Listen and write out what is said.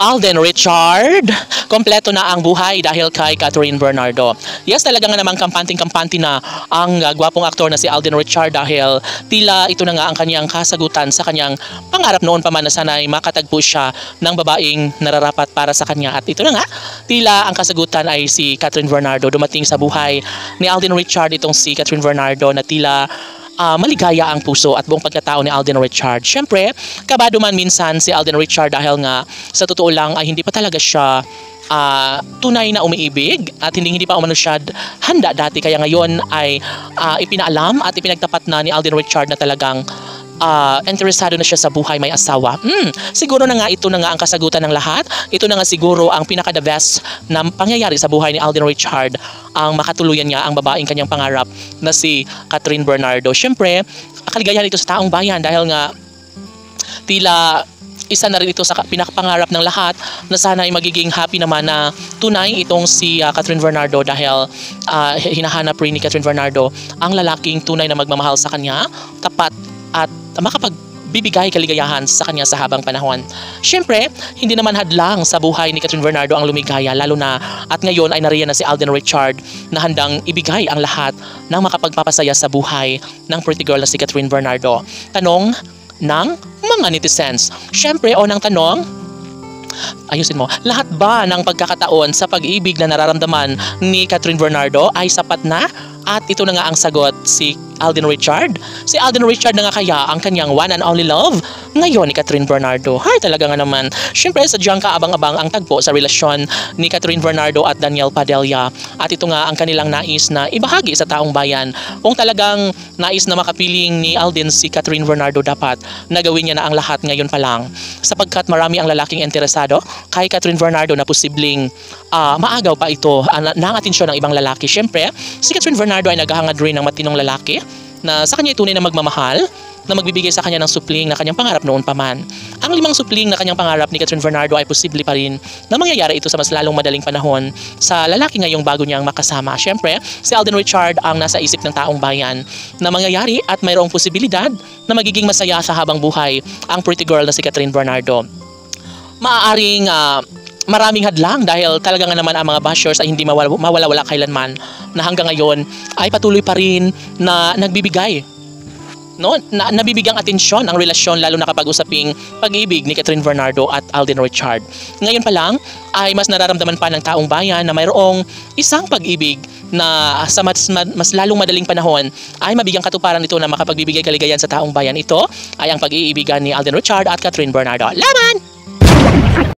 Alden Richard, kompleto na ang buhay dahil kay Catherine Bernardo. Yes, talaga nga namang kampanting-kampanti na ang gwapong aktor na si Alden Richard dahil tila ito na nga ang kanyang kasagutan sa kanyang pangarap noon pa man na sana'y makatagpo siya ng babaeng nararapat para sa kanya. At ito na nga, tila ang kasagutan ay si Catherine Bernardo. Dumating sa buhay ni Alden Richard itong si Catherine Bernardo na tila maligaya ang puso at buong pagkatao ni Alden Richard. Siyempre, kabado man minsan si Alden Richard dahil nga sa totoo lang ay hindi pa talaga siya tunay na umiibig at hindi pa umano siya handa dati. Kaya ngayon ay ipinaalam at ipinagtapat na ni Alden Richard na talagang interesado na siya sa buhay may asawa. Siguro na nga ito na nga ang kasagutan ng lahat. Ito na nga siguro ang pinaka-the best na pangyayari sa buhay ni Alden Richard, ang makatuluyan niya ang babaeng kanyang pangarap na si Catherine Bernardo. Siyempre, kaligayahan ito sa taong bayan dahil nga tila isa na rin ito sa pinakapangarap ng lahat na sana ay magiging happy naman na tunay itong si Catherine Bernardo dahil hinahanap rin ni Catherine Bernardo ang lalaking tunay na magmamahal sa kanya, tapat at makapagbibigay kaligayahan sa kanya sa habang panahon. Siyempre, hindi naman hadlang sa buhay ni Catherine Bernardo ang lumigaya, lalo na at ngayon ay nariyan na si Alden Richard na handang ibigay ang lahat ng makapagpapasaya sa buhay ng pretty girl na si Catherine Bernardo. Tanong ng mga netizens. Siyempre, unang tanong, ayusin mo, lahat ba ng pagkakataon sa pag-ibig na nararamdaman ni Catherine Bernardo ay sapat na? At ito na nga ang sagot, si Alden Richard. Si Alden Richard na nga kaya ang kanyang one and only love ngayon ni Catherine Bernardo. Hay, talaga nga naman. Siyempre, sadyang kaabang-abang ang tagpo sa relasyon ni Catherine Bernardo at Daniel Padilla. At ito nga ang kanilang nais na ibahagi sa taong bayan. Kung talagang nais na makapiling ni Alden si Catherine Bernardo, dapat nagawin niya na ang lahat ngayon pa lang. Sapagkat marami ang lalaking interesado kay Catherine Bernardo na posibleng maagaw pa ito ng atensyon ng ibang lalaki. Siyempre, si Catherine Bernardo ay naghahangad rin ng matinong lalaki na sa kanya tunay na magmamahal, na magbibigay sa kanya ng supling na kanyang pangarap noon pa man. Ang 5 supling na kanyang pangarap ni Catherine Bernardo ay posible pa rin na mangyayari ito sa mas lalong madaling panahon sa lalaki ngayong bago niyang makasama. Siyempre, si Alden Richard ang nasa isip ng taong bayan na mangyayari at mayroong posibilidad na magiging masaya sa habang buhay ang pretty girl na si Catherine Bernardo. Maaaring maraming hadlang dahil talaga nga naman ang mga bashers ay hindi mawala-wala kailanman na hanggang ngayon ay patuloy pa rin na nagbibigay, no? Nabibigyang atensyon ang relasyon, lalo na kapag usaping pag-ibig ni Catherine Bernardo at Alden Richard. Ngayon pa lang ay mas nararamdaman pa ng taong bayan na mayroong isang pag-ibig na sa mas lalong madaling panahon ay mabigyang katuparan ito na makapagbibigay kaligayahan sa taong bayan. Ito ay ang pag-iibigan ni Alden Richard at Catherine Bernardo. Laban!